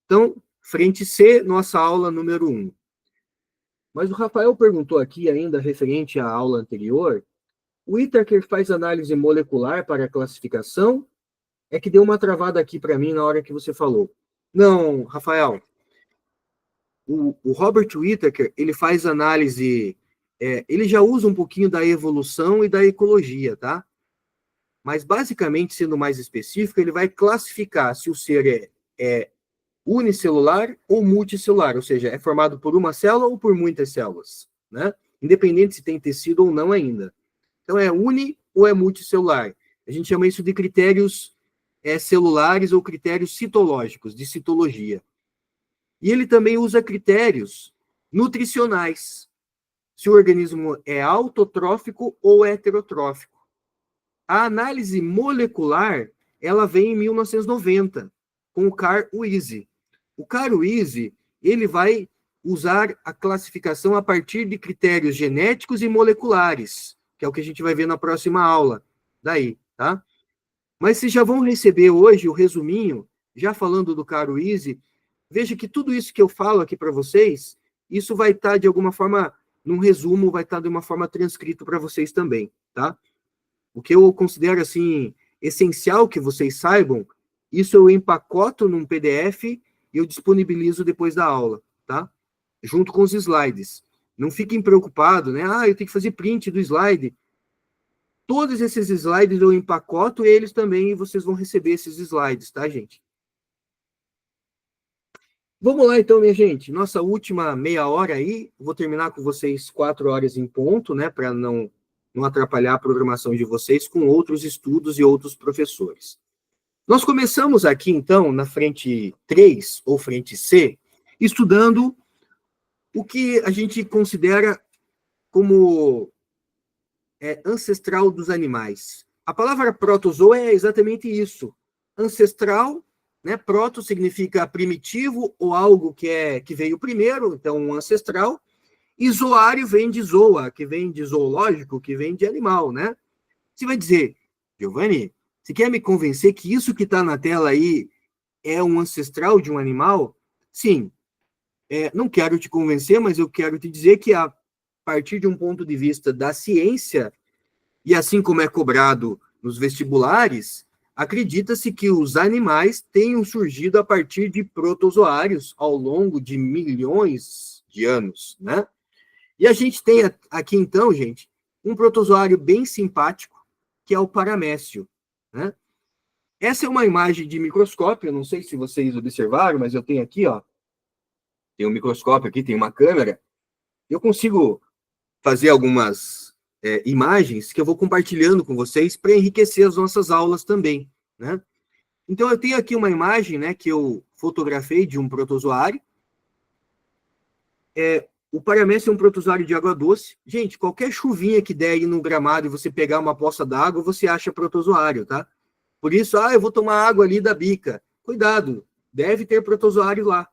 Então, frente C, nossa aula número 1. Mas o Rafael perguntou aqui, ainda referente à aula anterior, o Whittaker faz análise molecular para a classificação? É que deu uma travada aqui para mim na hora que você falou. Não, Rafael. O Robert Whittaker, ele faz análise, ele já usa um pouquinho da evolução e da ecologia, tá? Mas, basicamente, sendo mais específico, ele vai classificar se o ser é unicelular ou multicelular, ou seja, é formado por uma célula ou por muitas células, né? Independente se tem tecido ou não ainda. Então, é uni ou é multicelular. A gente chama isso de critérios celulares ou critérios citológicos, de citologia. E ele também usa critérios nutricionais, se o organismo é autotrófico ou heterotrófico. A análise molecular, ela vem em 1990, com o Carl Wiese. O Carl Wiese, ele vai usar a classificação a partir de critérios genéticos e moleculares, que é o que a gente vai ver na próxima aula, daí, tá? Mas vocês já vão receber hoje o resuminho, já falando do Carl Wiese. Veja que tudo isso que eu falo aqui para vocês, isso vai estar de alguma forma, num resumo, vai estar de uma forma transcrito para vocês também, tá? O que eu considero, assim, essencial que vocês saibam, isso eu empacoto num PDF e eu disponibilizo depois da aula, tá? Junto com os slides. Não fiquem preocupados, né? Ah, eu tenho que fazer print do slide. Todos esses slides eu empacoto eles também e vocês vão receber esses slides, tá, gente? Vamos lá, então, minha gente. Nossa última meia hora aí. Vou terminar com vocês 4 horas em ponto, né? Para não atrapalhar a programação de vocês com outros estudos e outros professores. Nós começamos aqui, então, na frente 3, ou frente C, estudando o que a gente considera como ancestral dos animais. A palavra protozoa é exatamente isso. Ancestral, né? Proto significa primitivo ou algo que veio primeiro, então um ancestral. E zoário vem de zoa, que vem de zoológico, que vem de animal, né? Você vai dizer, Giovanni, você quer me convencer que isso que está na tela aí é um ancestral de um animal? Sim. Não quero te convencer, mas eu quero te dizer que a partir de um ponto de vista da ciência, e assim como é cobrado nos vestibulares, acredita-se que os animais tenham surgido a partir de protozoários ao longo de milhões de anos, né? E a gente tem aqui, então, gente, um protozoário bem simpático, que é o paramécio, né? Essa é uma imagem de microscópio, não sei se vocês observaram, mas eu tenho aqui, ó, tem um microscópio aqui, tem uma câmera, eu consigo fazer algumas imagens que eu vou compartilhando com vocês para enriquecer as nossas aulas também, né? Então, eu tenho aqui uma imagem, né, que eu fotografei de um protozoário. O paramécio é um protozoário de água doce. Gente, qualquer chuvinha que der aí no gramado e você pegar uma poça d'água, você acha protozoário, tá? Por isso, eu vou tomar água ali da bica. Cuidado, deve ter protozoário lá.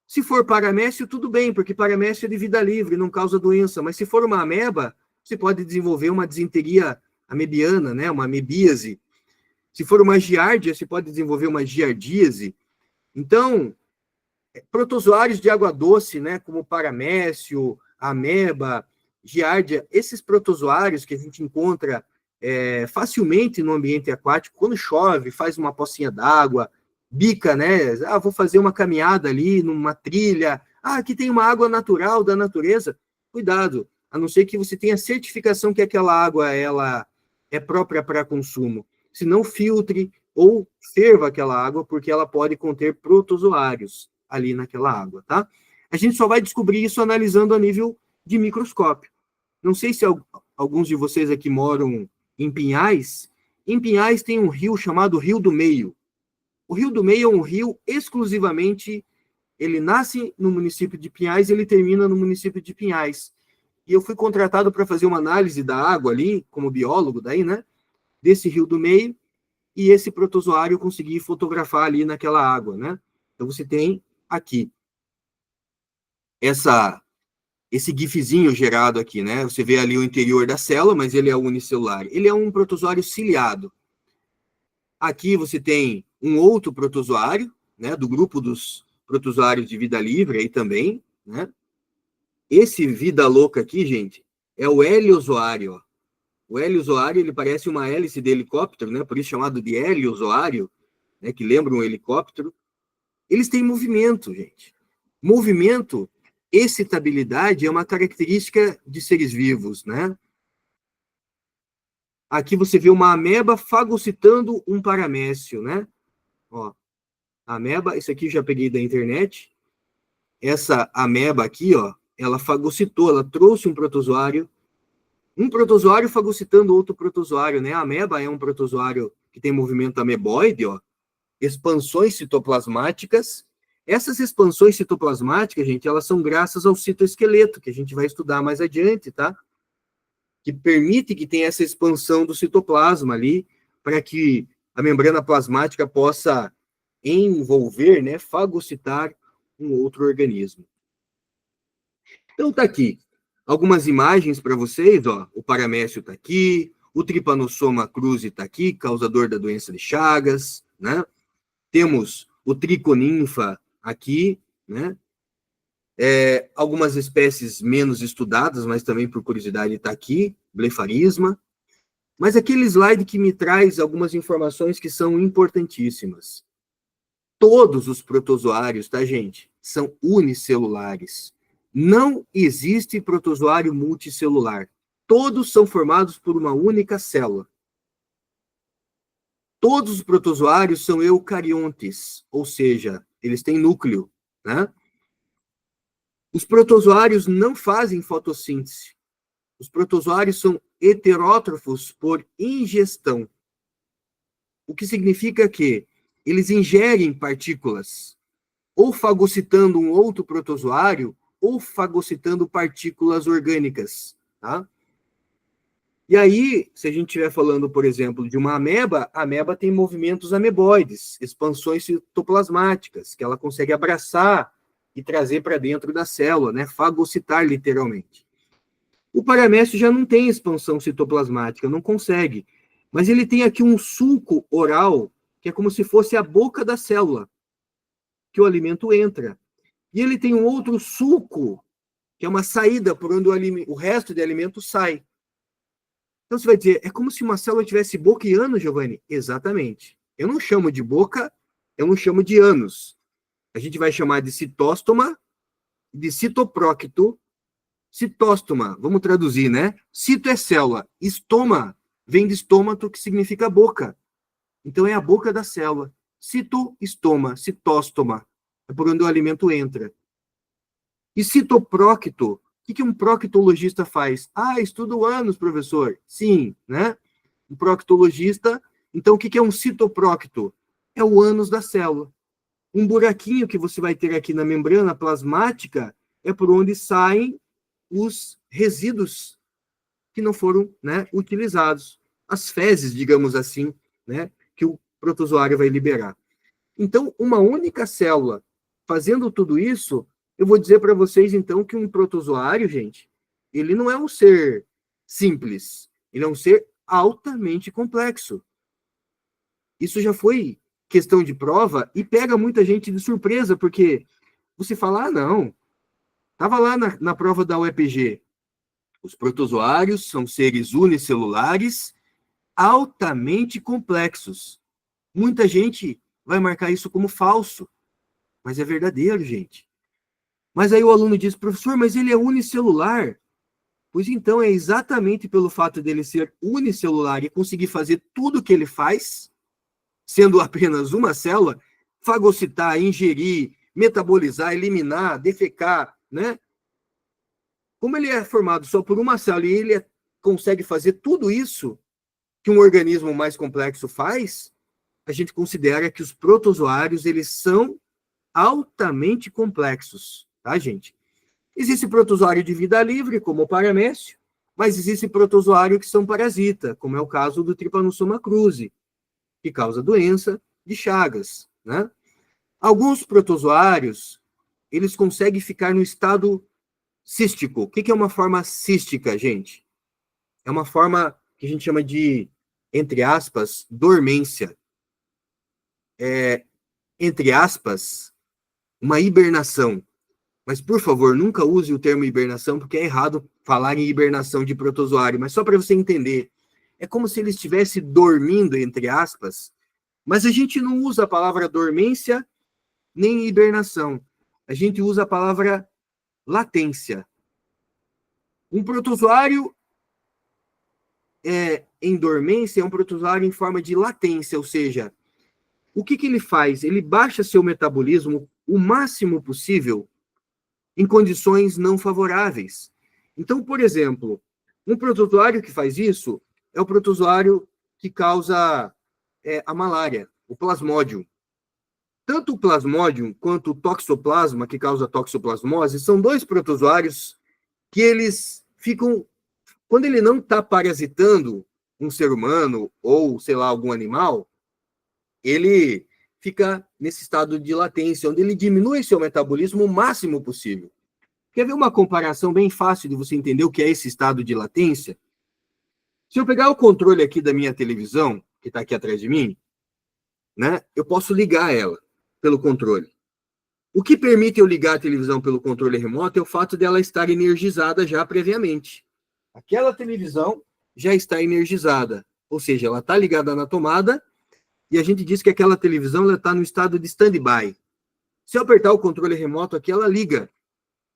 Se for paramécio, tudo bem, porque paramécio é de vida livre, não causa doença. Mas se for uma ameba, você pode desenvolver uma disenteria amebiana, né? Uma amebíase. Se for uma giardia, você pode desenvolver uma giardíase. Então, protozoários de água doce, né? Como paramécio, ameba, giardia, esses protozoários que a gente encontra facilmente no ambiente aquático, quando chove, faz uma pocinha d'água, bica, né? Vou fazer uma caminhada ali numa trilha. Aqui tem uma água natural da natureza. Cuidado, a não ser que você tenha certificação que aquela água ela é própria para consumo. Se não, filtre ou ferva aquela água, porque ela pode conter protozoários ali naquela água, tá? A gente só vai descobrir isso analisando a nível de microscópio. Não sei se alguns de vocês aqui moram em Pinhais. Em Pinhais tem um rio chamado Rio do Meio. O Rio do Meio é um rio exclusivamente, ele nasce no município de Pinhais e ele termina no município de Pinhais. E eu fui contratado para fazer uma análise da água ali, como biólogo daí, né? Desse Rio do Meio, e esse protozoário eu consegui fotografar ali naquela água, né? Então você tem aqui esse gifzinho gerado aqui, né? Você vê ali o interior da célula, mas ele é unicelular. Ele é um protozoário ciliado. Aqui você tem um outro protozoário, né, do grupo dos protozoários de vida livre aí também, né? Esse vida louca aqui, gente, é o heliozoário, ó. O heliozoário, ele parece uma hélice de helicóptero, né? Por isso chamado de heliozoário, né? Que lembra um helicóptero. Eles têm movimento, gente. Movimento, excitabilidade é uma característica de seres vivos, né? Aqui você vê uma ameba fagocitando um paramécio, né? Ó, ameba, isso aqui já peguei da internet. Essa ameba aqui, ó, ela fagocitou, ela trouxe um protozoário fagocitando outro protozoário, né? A ameba é um protozoário que tem movimento ameboide, ó, expansões citoplasmáticas. Essas expansões citoplasmáticas, gente, elas são graças ao citoesqueleto, que a gente vai estudar mais adiante, tá? Que permite que tenha essa expansão do citoplasma ali, para que a membrana plasmática possa envolver, né, fagocitar um outro organismo. Então tá aqui algumas imagens para vocês, ó. O paramécio tá aqui, o Trypanosoma cruzi tá aqui, causador da doença de Chagas, né? Temos o triconinfa aqui, né? Algumas espécies menos estudadas, mas também por curiosidade está aqui, blefarisma. Mas aquele slide que me traz algumas informações que são importantíssimas. Todos os protozoários, tá, gente? São unicelulares. Não existe protozoário multicelular. Todos são formados por uma única célula. Todos os protozoários são eucariontes, ou seja, eles têm núcleo, né? Os protozoários não fazem fotossíntese. Os protozoários são heterótrofos por ingestão. O que significa que eles ingerem partículas, ou fagocitando um outro protozoário, ou fagocitando partículas orgânicas, tá? E aí, se a gente estiver falando, por exemplo, de uma ameba, a ameba tem movimentos ameboides, expansões citoplasmáticas, que ela consegue abraçar e trazer para dentro da célula, né? Fagocitar, literalmente. O paramécio já não tem expansão citoplasmática, não consegue. Mas ele tem aqui um sulco oral, que é como se fosse a boca da célula, que o alimento entra. E ele tem um outro sulco, que é uma saída por onde o resto de alimento sai. Então você vai dizer, é como se uma célula tivesse boca e ânus, Giovanni? Exatamente. Eu não chamo de boca, eu não chamo de ânus. A gente vai chamar de citóstoma, de citoprócito. Citóstoma, vamos traduzir, né? Cito é célula, estoma vem de estômato, que significa boca. Então é a boca da célula. Citoestoma, citóstoma, é por onde o alimento entra. E citoprócito, o que um proctologista faz? Ah, estuda o ânus, professor. Sim, né? Um proctologista, então o que é um citoprócito? É o ânus da célula. Um buraquinho que você vai ter aqui na membrana plasmática é por onde saem os resíduos que não foram, né, utilizados, as fezes, digamos assim, né, que o protozoário vai liberar. Então, uma única célula fazendo tudo isso, eu vou dizer para vocês, então, que um protozoário, gente, ele não é um ser simples, ele é um ser altamente complexo. Isso já foi questão de prova e pega muita gente de surpresa, porque você fala, ah, não, estava lá na prova da UEPG, os protozoários são seres unicelulares altamente complexos. Muita gente vai marcar isso como falso, mas é verdadeiro, gente. Mas aí o aluno diz, professor, mas ele é unicelular. Pois então, é exatamente pelo fato dele ser unicelular e conseguir fazer tudo o que ele faz, sendo apenas uma célula, fagocitar, ingerir, metabolizar, eliminar, defecar, né? Como ele é formado só por uma célula e ele consegue fazer tudo isso que um organismo mais complexo faz, a gente considera que os protozoários, eles são altamente complexos, tá, gente? Existe protozoário de vida livre, como o paramécio, mas existe protozoário que são parasita, como é o caso do Trypanosoma cruzi, que causa doença de Chagas, né? Alguns protozoários, eles conseguem ficar no estado cístico. O que é uma forma cística, gente? É uma forma que a gente chama de, entre aspas, dormência. Entre aspas, uma hibernação. Mas, por favor, nunca use o termo hibernação, porque é errado falar em hibernação de protozoário. Mas só para você entender, é como se ele estivesse dormindo, entre aspas, mas a gente não usa a palavra dormência nem hibernação. A gente usa a palavra latência. Um protozoário em dormência é um protozoário em forma de latência, ou seja, o que ele faz? Ele baixa seu metabolismo o máximo possível em condições não favoráveis. Então, por exemplo, um protozoário que faz isso é o protozoário que causa a malária, o plasmodium. Tanto o plasmodium quanto o toxoplasma, que causa toxoplasmose, são dois protozoários que eles ficam... Quando ele não está parasitando um ser humano ou, sei lá, algum animal, ele fica nesse estado de latência, onde ele diminui seu metabolismo o máximo possível. Quer ver uma comparação bem fácil de você entender o que é esse estado de latência? Se eu pegar o controle aqui da minha televisão, que está aqui atrás de mim, né, eu posso ligar ela pelo controle. O que permite eu ligar a televisão pelo controle remoto é o fato dela estar energizada já previamente. Aquela televisão já está energizada, ou seja, ela está ligada na tomada e a gente diz que aquela televisão está no estado de stand-by. Se eu apertar o controle remoto aqui, ela liga.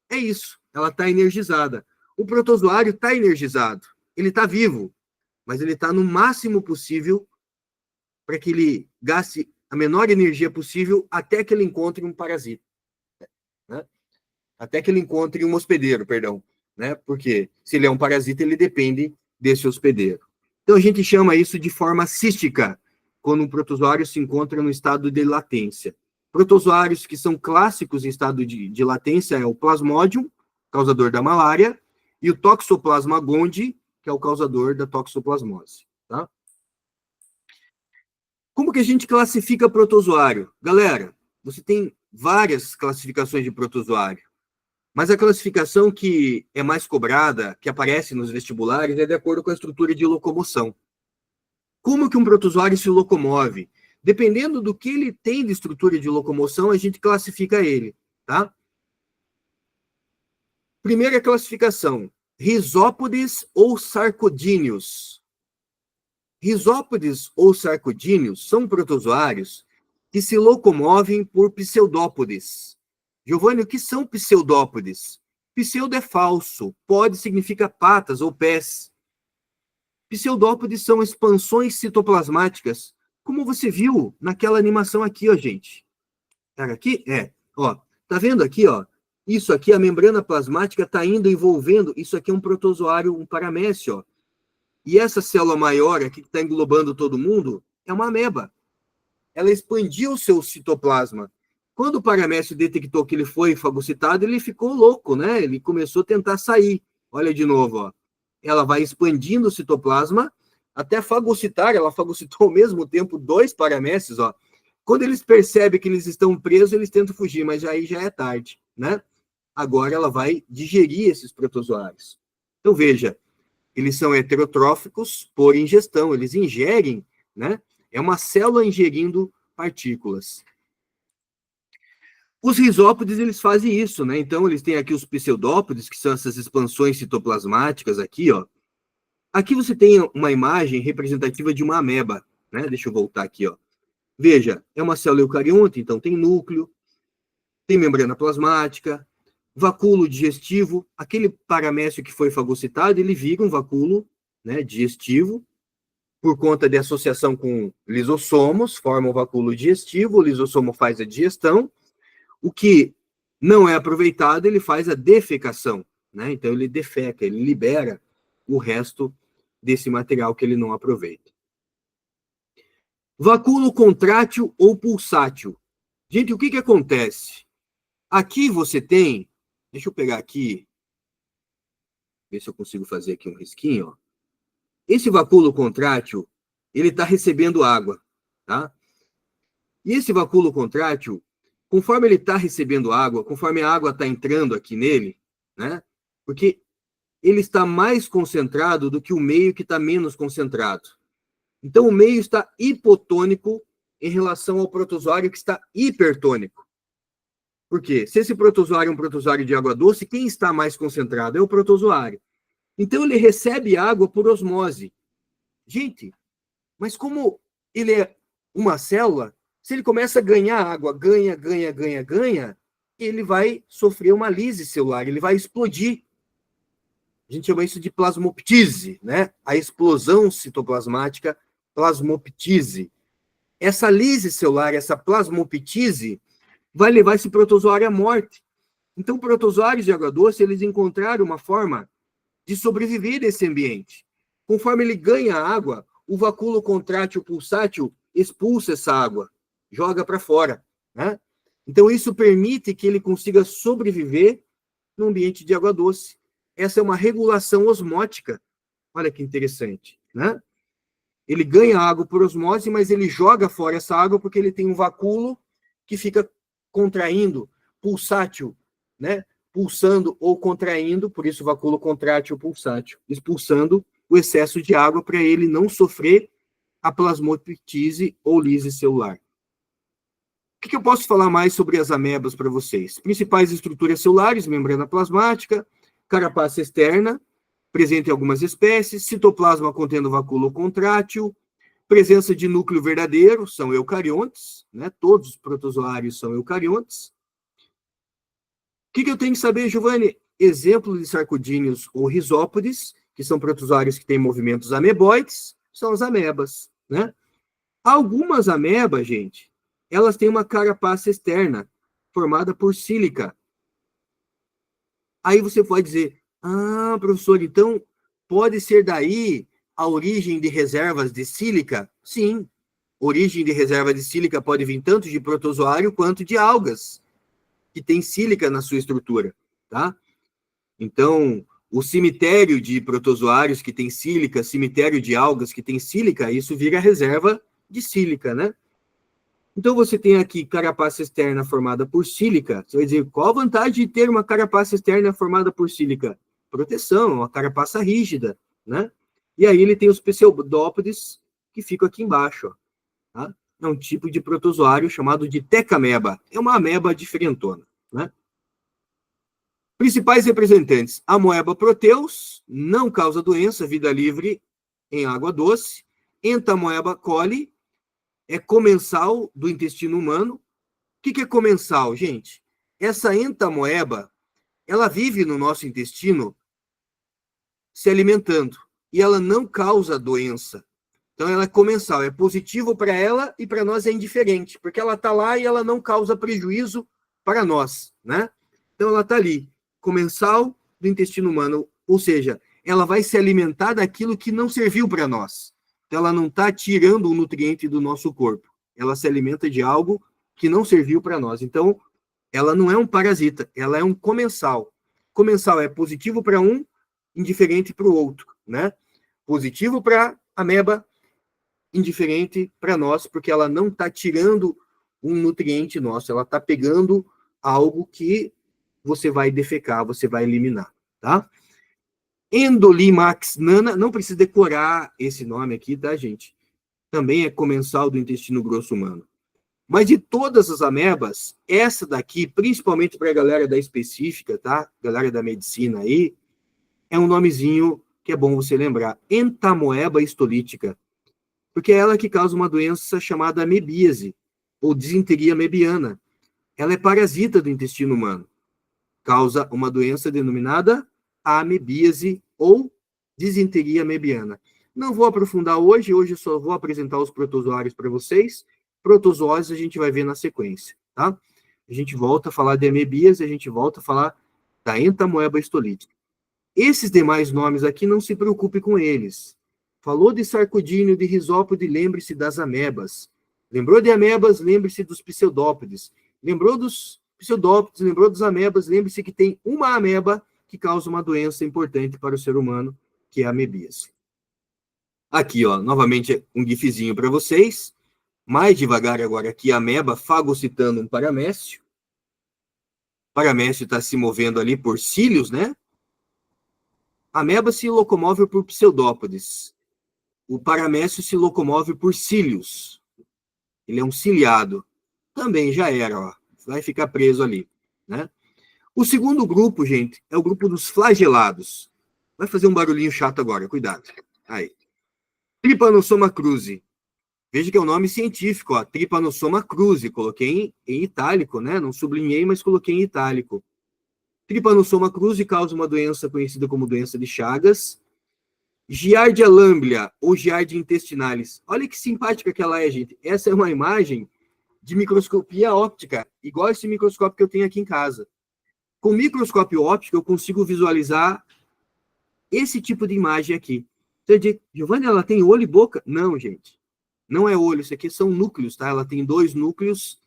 É isso, ela está energizada. O protozoário está energizado, ele está vivo, mas ele está no máximo possível para que ele gaste a menor energia possível até que ele encontre um parasita. Né? Até que ele encontre um hospedeiro, perdão. Né? Porque se ele é um parasita, ele depende desse hospedeiro. Então a gente chama isso de forma cística, quando um protozoário se encontra no estado de latência. Protozoários que são clássicos em estado de latência é o Plasmodium, causador da malária, e o Toxoplasma gondii, que é o causador da toxoplasmose. Tá? Como que a gente classifica protozoário? Galera, você tem várias classificações de protozoário, mas a classificação que é mais cobrada, que aparece nos vestibulares, é de acordo com a estrutura de locomoção. Como que um protozoário se locomove? Dependendo do que ele tem de estrutura de locomoção, a gente classifica ele, tá? Primeira classificação, risópodes ou sarcodíneos. Risópodes ou sarcodíneos são protozoários que se locomovem por pseudópodes. Giovanni, o que são pseudópodes? Pseudo é falso, pode significa patas ou pés. Pseudópodes são expansões citoplasmáticas, como você viu naquela animação aqui, ó, gente. Tá aqui? Ó, tá vendo aqui, ó? Isso aqui, a membrana plasmática está indo envolvendo, isso aqui é um protozoário, um paramécio, ó. E essa célula maior aqui que está englobando todo mundo é uma ameba. Ela expandiu o seu citoplasma. Quando o paramécio detectou que ele foi fagocitado, ele ficou louco, né? Ele começou a tentar sair. Olha de novo, ó. Ela vai expandindo o citoplasma até fagocitar. Ela fagocitou ao mesmo tempo dois paramécios, ó. Quando eles percebem que eles estão presos, eles tentam fugir, mas aí já é tarde, né? Agora ela vai digerir esses protozoários. Então, veja, eles são heterotróficos por ingestão, eles ingerem, né? É uma célula ingerindo partículas. Os risópodes, eles fazem isso, né? Então, eles têm aqui os pseudópodes, que são essas expansões citoplasmáticas aqui, ó. Aqui você tem uma imagem representativa de uma ameba, né? Deixa eu voltar aqui, ó. Veja, é uma célula eucarionte, então tem núcleo, tem membrana plasmática, vacúolo digestivo, aquele paramécio que foi fagocitado, ele vira um vacúolo, né, digestivo, por conta de associação com lisossomos, forma o vacúolo digestivo, o lisossomo faz a digestão, o que não é aproveitado, ele faz a defecação, né? Então ele defeca, ele libera o resto desse material que ele não aproveita. Vacúolo contrátil ou pulsátil. Gente, o que que acontece? Aqui você tem, deixa eu pegar aqui, ver se eu consigo fazer aqui um risquinho, ó. Esse vacúolo contrátil, ele está recebendo água, tá? E esse vacúolo contrátil, conforme ele está recebendo água, conforme a água está entrando aqui nele, né? Porque ele está mais concentrado do que o meio que está menos concentrado. Então, o meio está hipotônico em relação ao protozoário que está hipertônico. Por quê? Se esse protozoário é um protozoário de água doce, quem está mais concentrado é o protozoário. Então, ele recebe água por osmose. Gente, mas como ele é uma célula, se ele começa a ganhar água, ganha, ele vai sofrer uma lise celular, ele vai explodir. A gente chama isso de plasmoptise, né? A explosão citoplasmática, plasmoptise. Essa lise celular, essa plasmoptise, vai levar esse protozoário à morte. Então, protozoários de água doce, eles encontraram uma forma de sobreviver nesse ambiente. Conforme ele ganha água, o vacúolo contrátil pulsátil expulsa essa água, joga para fora, né? Então, isso permite que ele consiga sobreviver no ambiente de água doce. Essa é uma regulação osmótica. Olha que interessante, né? Ele ganha água por osmose, mas ele joga fora essa água porque ele tem um vacúolo que fica contraindo, pulsátil, né? Pulsando ou contraindo, por isso vacúolo contrátil pulsátil, expulsando o excesso de água para ele não sofrer a plasmoptise ou lise celular. O que eu posso falar mais sobre as amebas para vocês? Principais estruturas celulares, membrana plasmática, carapaça externa, presente em algumas espécies, citoplasma contendo vacúolo contrátil, presença de núcleo verdadeiro, são eucariontes, né? Todos os protozoários são eucariontes. O que eu tenho que saber, Giovanni? Exemplos de sarcodíneos ou risópodes, que são protozoários que têm movimentos ameboides, são as amebas, né? Algumas amebas, gente, elas têm uma carapaça externa, formada por sílica. Aí você pode dizer, professor, então pode ser daí a origem de reservas de sílica? Sim, origem de reserva de sílica pode vir tanto de protozoário quanto de algas, que tem sílica na sua estrutura, tá? Então, o cemitério de protozoários que tem sílica, cemitério de algas que tem sílica, isso vira reserva de sílica, né? Então, você tem aqui carapaça externa formada por sílica. Você vai dizer, qual a vantagem de ter uma carapaça externa formada por sílica? Proteção, uma carapaça rígida, né? E aí ele tem os pseudópodes que ficam aqui embaixo, ó, tá? É um tipo de protozoário chamado de tecameba. É uma ameba diferentona, né? Principais representantes, amoeba proteus, não causa doença, vida livre em água doce. Entamoeba coli, é comensal do intestino humano. O que é comensal, gente? Essa entamoeba, ela vive no nosso intestino se alimentando e ela não causa doença. Então, ela é comensal, é positivo para ela e para nós é indiferente, porque ela está lá e ela não causa prejuízo para nós, né? Então, ela está ali, comensal do intestino humano, ou seja, ela vai se alimentar daquilo que não serviu para nós. Então, ela não está tirando um nutriente do nosso corpo. Ela se alimenta de algo que não serviu para nós. Então, ela não é um parasita, ela é um comensal. Comensal é positivo para um, indiferente para o outro, né? Positivo para a ameba, indiferente para nós, porque ela não está tirando um nutriente nosso, ela está pegando algo que você vai defecar, você vai eliminar, tá? Endolimax nana, não precisa decorar esse nome aqui, tá, gente? Também é comensal do intestino grosso humano. Mas de todas as amebas, essa daqui, principalmente para a galera da específica, tá? Galera da medicina aí, é um nomezinho que é bom você lembrar. Entamoeba histolítica. Porque é ela que causa uma doença chamada amebíase, ou disenteria amebiana. Ela é parasita do intestino humano. Causa uma doença denominada amebíase ou disenteria amebiana. Não vou aprofundar hoje eu só vou apresentar os protozoários para vocês. Protozoários a gente vai ver na sequência, tá? A gente volta a falar de amebíase, a gente volta a falar da entamoeba histolítica. Esses demais nomes aqui, não se preocupe com eles. Falou de sarcodínio, de risópode, lembre-se das amebas. Lembrou de amebas, lembre-se dos pseudópodes. Lembrou dos pseudópodes, lembrou das amebas, lembre-se que tem uma ameba que causa uma doença importante para o ser humano, que é a amebíase. Aqui, ó, novamente um gifzinho para vocês. Mais devagar agora aqui, a ameba fagocitando um paramécio. O paramécio está se movendo ali por cílios, né? A ameba se locomove por pseudópodes. O paramécio se locomove por cílios. Ele é um ciliado. Também já era, ó. Vai ficar preso ali. né? O segundo grupo, gente, é o grupo dos flagelados. Vai fazer um barulhinho chato agora, cuidado. Aí. Trypanosoma cruzi. Veja que é o nome científico, ó, Trypanosoma cruzi. Coloquei em itálico, né? Não sublinhei, mas coloquei em itálico. Trypanosoma cruzi causa uma doença conhecida como doença de Chagas. Giardia lamblia, ou Giardia intestinalis. Olha que simpática que ela é, gente. Essa é uma imagem de microscopia óptica, igual esse microscópio que eu tenho aqui em casa. Com microscópio óptico, eu consigo visualizar esse tipo de imagem aqui. Você diz, Giovanni, ela tem olho e boca? Não, gente. Não é olho, isso aqui são núcleos, tá? Ela tem 2 núcleos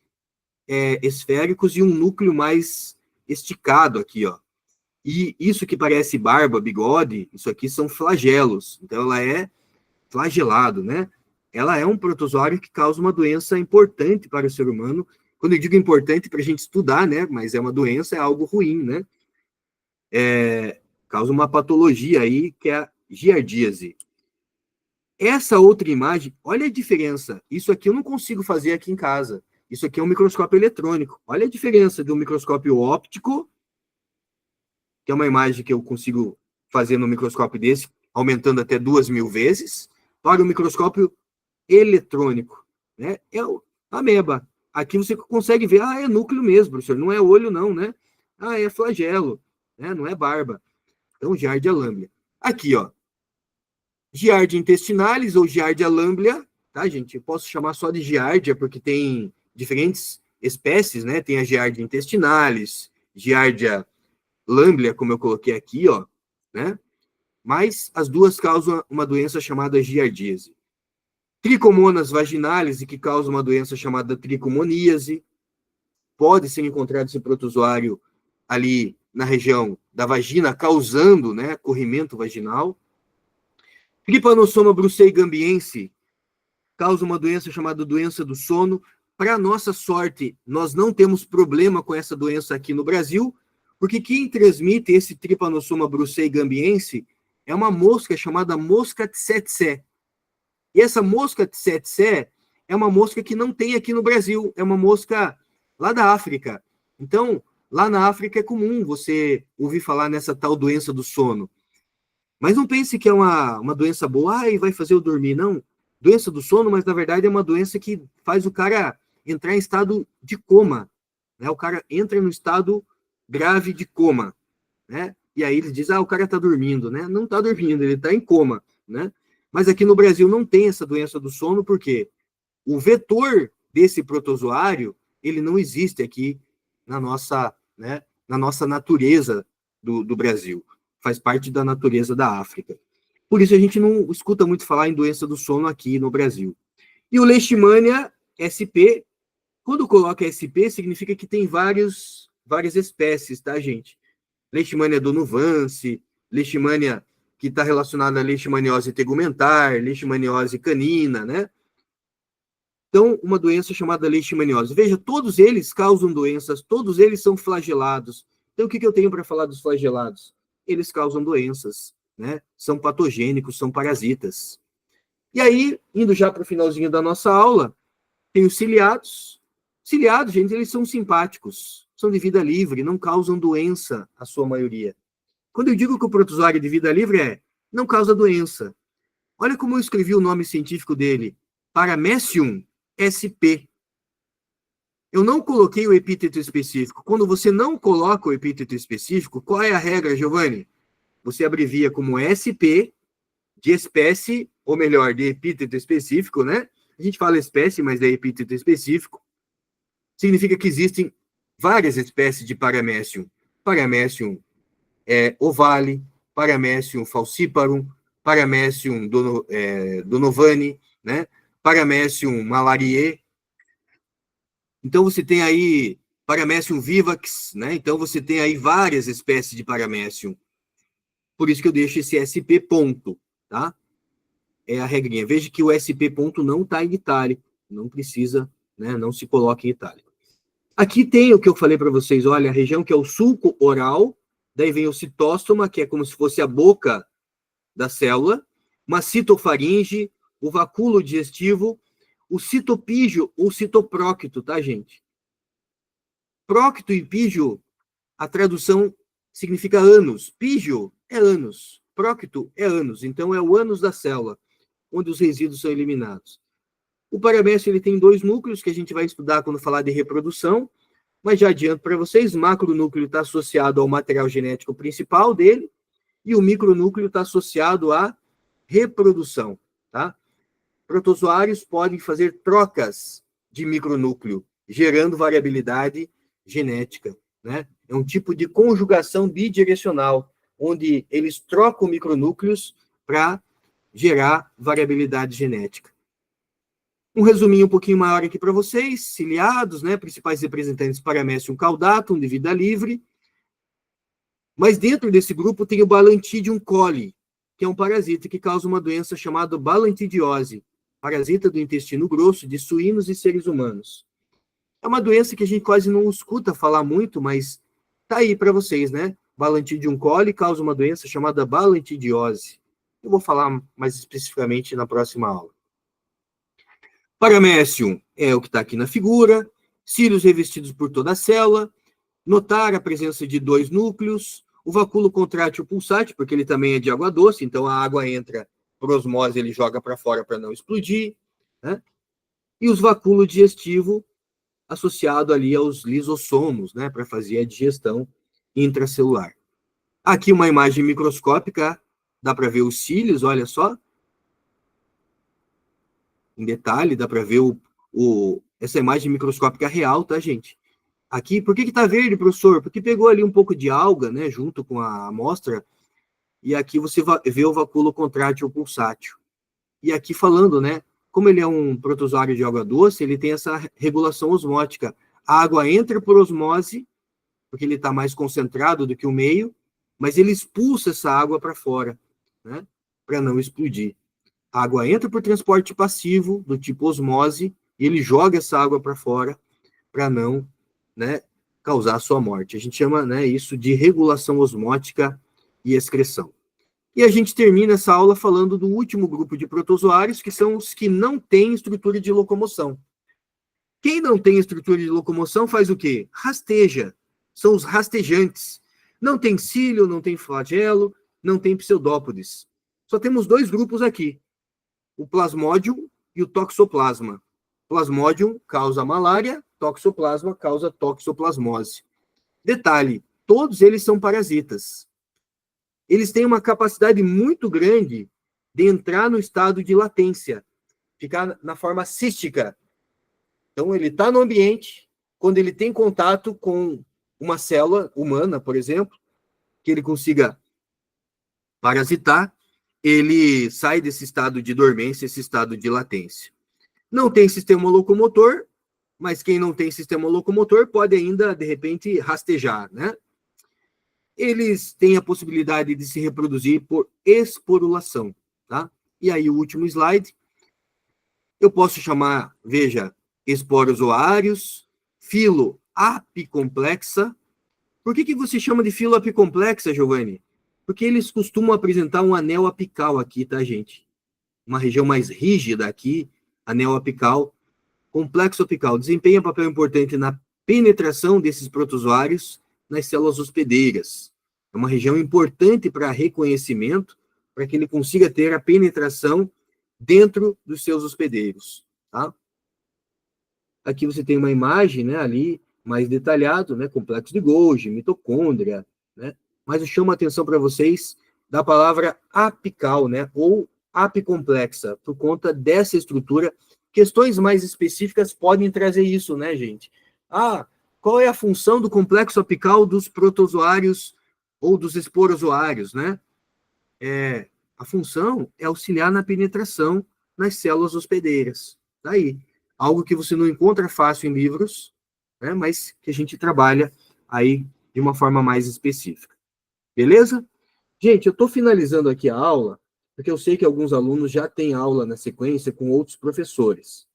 esféricos e um núcleo mais esticado aqui, ó. E isso que parece barba, bigode, isso aqui são flagelos. Então, ela é flagelado, né? Ela é um protozoário que causa uma doença importante para o ser humano. Quando eu digo importante para a gente estudar, né? Mas é uma doença, é algo ruim, né? Causa uma patologia aí, que é a giardíase. Essa outra imagem, olha a diferença. Isso aqui eu não consigo fazer aqui em casa. Isso aqui é um microscópio eletrônico. Olha a diferença de um microscópio óptico, que é uma imagem que eu consigo fazer no microscópio desse, aumentando até 2.000 vezes, para o microscópio eletrônico, né? É o ameba. Aqui você consegue ver, é núcleo mesmo, professor, não é olho não, né? É flagelo, né? Não é barba. Então, Giardia lamblia. Aqui, ó, Giardia intestinalis ou Giardia lamblia, tá, gente? Eu posso chamar só de Giardia, porque tem diferentes espécies, né? Tem a Giardia intestinalis, Giardia lamblia, como eu coloquei aqui, ó, né? Mas as duas causam uma doença chamada giardíase. Tricomonas vaginalis, que causa uma doença chamada tricomoníase. Pode ser encontrado esse protozoário ali na região da vagina, causando, né, corrimento vaginal. Trypanosoma brucei-gambiense causa uma doença chamada doença do sono. Para nossa sorte, nós não temos problema com essa doença aqui no Brasil, porque quem transmite esse Trypanosoma brucei-gambiense é uma mosca chamada mosca tsetse. E essa mosca tsetse é uma mosca que não tem aqui no Brasil, é uma mosca lá da África. Então, lá na África é comum você ouvir falar nessa tal doença do sono. Mas não pense que é uma doença boa, e vai fazer eu dormir, não. Doença do sono, mas na verdade é uma doença que faz o cara entrar em estado de coma, né? O cara entra no estado grave de coma, né? E aí ele diz, o cara tá dormindo, né? Não tá dormindo, ele tá em coma, né? Mas aqui no Brasil não tem essa doença do sono, porque o vetor desse protozoário, ele não existe aqui na nossa, né, na nossa natureza do Brasil. Faz parte da natureza da África. Por isso a gente não escuta muito falar em doença do sono aqui no Brasil. E o Leishmania SP, quando coloca SP, significa que tem várias espécies, tá, gente? Leishmania donovance, Leishmania que está relacionada à leishmaniose tegumentar, leishmaniose canina, né? Então, uma doença chamada leishmaniose. Veja, todos eles causam doenças, todos eles são flagelados. Então, o que eu tenho para falar dos flagelados? Eles causam doenças, né? São patogênicos, são parasitas. E aí, indo já para o finalzinho da nossa aula, tem os ciliados. Ciliados, gente, eles são simpáticos, são de vida livre, não causam doença, a sua maioria. Quando eu digo que o protozoário de vida livre não causa doença. Olha como eu escrevi o nome científico dele, Paramecium sp. Eu não coloquei o epíteto específico. Quando você não coloca o epíteto específico, qual é a regra, Giovanni? Você abrevia como SP, de espécie, ou melhor, de epíteto específico, né? A gente fala espécie, mas é epíteto específico. Significa que existem várias espécies de Paramecium. Paramecium ovale, Paramecium falciparum, Paramecium donovani, né? Paramecium malariae. Então você tem aí Paramecium vivax, né? Então você tem aí várias espécies de Paramecium. Por isso que eu deixo esse SP ponto, tá? É a regrinha. Veja que o SP ponto não está em itálico, não precisa, né? Não se coloca em itálico. Aqui tem o que eu falei para vocês, olha, a região que é o sulco oral, daí vem o citóstoma, que é como se fosse a boca da célula, uma citofaringe, o vacúolo digestivo, o citopígio ou citoprócito, tá, gente? Prócito e pígio a tradução significa ânus. Pígio é ânus. Prócto é ânus. Então, é o ânus da célula, onde os resíduos são eliminados. O paramécio ele tem dois núcleos que a gente vai estudar quando falar de reprodução, mas já adianto para vocês, o macronúcleo está associado ao material genético principal dele e o micronúcleo está associado à reprodução, tá? Protozoários podem fazer trocas de micronúcleo, gerando variabilidade genética, né? É um tipo de conjugação bidirecional, onde eles trocam micronúcleos para gerar variabilidade genética. Um resuminho um pouquinho maior aqui para vocês. Ciliados, né? Principais representantes Paramecium caudatum, de vida livre. Mas dentro desse grupo tem o Balantidium coli, que é um parasita que causa uma doença chamada balantidiose, parasita do intestino grosso de suínos e seres humanos. É uma doença que a gente quase não escuta falar muito, mas tá aí para vocês, né? Balantidium coli causa uma doença chamada balantidiose. Eu vou falar mais especificamente na próxima aula. Paramecium é o que está aqui na figura, cílios revestidos por toda a célula, notar a presença de dois núcleos, o vacúolo contrátil pulsátil, porque ele também é de água doce, então a água entra por osmose, ele joga para fora para não explodir, né? E os vacúolo digestivo associado ali aos lisossomos, né, para fazer a digestão intracelular. Aqui uma imagem microscópica, dá para ver os cílios, olha só, em detalhe, dá para ver essa imagem microscópica real, tá, gente? Aqui, por que está verde, professor? Porque pegou ali um pouco de alga, né, junto com a amostra, e aqui você vê o vacúolo contrátil pulsátil. E aqui falando, né, como ele é um protozoário de água doce, ele tem essa regulação osmótica. A água entra por osmose, porque ele está mais concentrado do que o meio, mas ele expulsa essa água para fora, né, para não explodir. A água entra por transporte passivo, do tipo osmose, e ele joga essa água para fora para não, né, causar a sua morte. A gente chama, né, isso de regulação osmótica e excreção. E a gente termina essa aula falando do último grupo de protozoários, que são os que não têm estrutura de locomoção. Quem não tem estrutura de locomoção faz o quê? Rasteja. São os rastejantes. Não tem cílio, não tem flagelo, não tem pseudópodes. Só temos dois grupos aqui, o Plasmodium e o Toxoplasma. Plasmodium causa malária, Toxoplasma causa toxoplasmose. Detalhe, todos eles são parasitas. Eles têm uma capacidade muito grande de entrar no estado de latência, ficar na forma cística. Então, ele está no ambiente, quando ele tem contato com uma célula humana, por exemplo, que ele consiga parasitar, ele sai desse estado de dormência, esse estado de latência. Não tem sistema locomotor, mas quem não tem sistema locomotor pode ainda, de repente, rastejar, né? Eles têm a possibilidade de se reproduzir por esporulação, tá? E aí, o último slide. Eu posso chamar, veja, esporozoários, filo apicomplexa. Por que você chama de filo apicomplexa, Giovanni? Porque eles costumam apresentar um anel apical aqui, tá, gente? Uma região mais rígida aqui, anel apical, complexo apical. Desempenha papel importante na penetração desses protozoários nas células hospedeiras. É uma região importante para reconhecimento, para que ele consiga ter a penetração dentro dos seus hospedeiros, tá? Aqui você tem uma imagem, né, ali, mais detalhado, né, complexo de Golgi, mitocôndria, né? Mas eu chamo a atenção para vocês da palavra apical, né, ou apicomplexa, por conta dessa estrutura. Questões mais específicas podem trazer isso, né, gente? Qual é a função do complexo apical dos protozoários ou dos esporozoários, né? A função é auxiliar na penetração nas células hospedeiras. Daí, algo que você não encontra fácil em livros, né, mas que a gente trabalha aí de uma forma mais específica. Beleza? Gente, eu estou finalizando aqui a aula, porque eu sei que alguns alunos já têm aula na sequência com outros professores.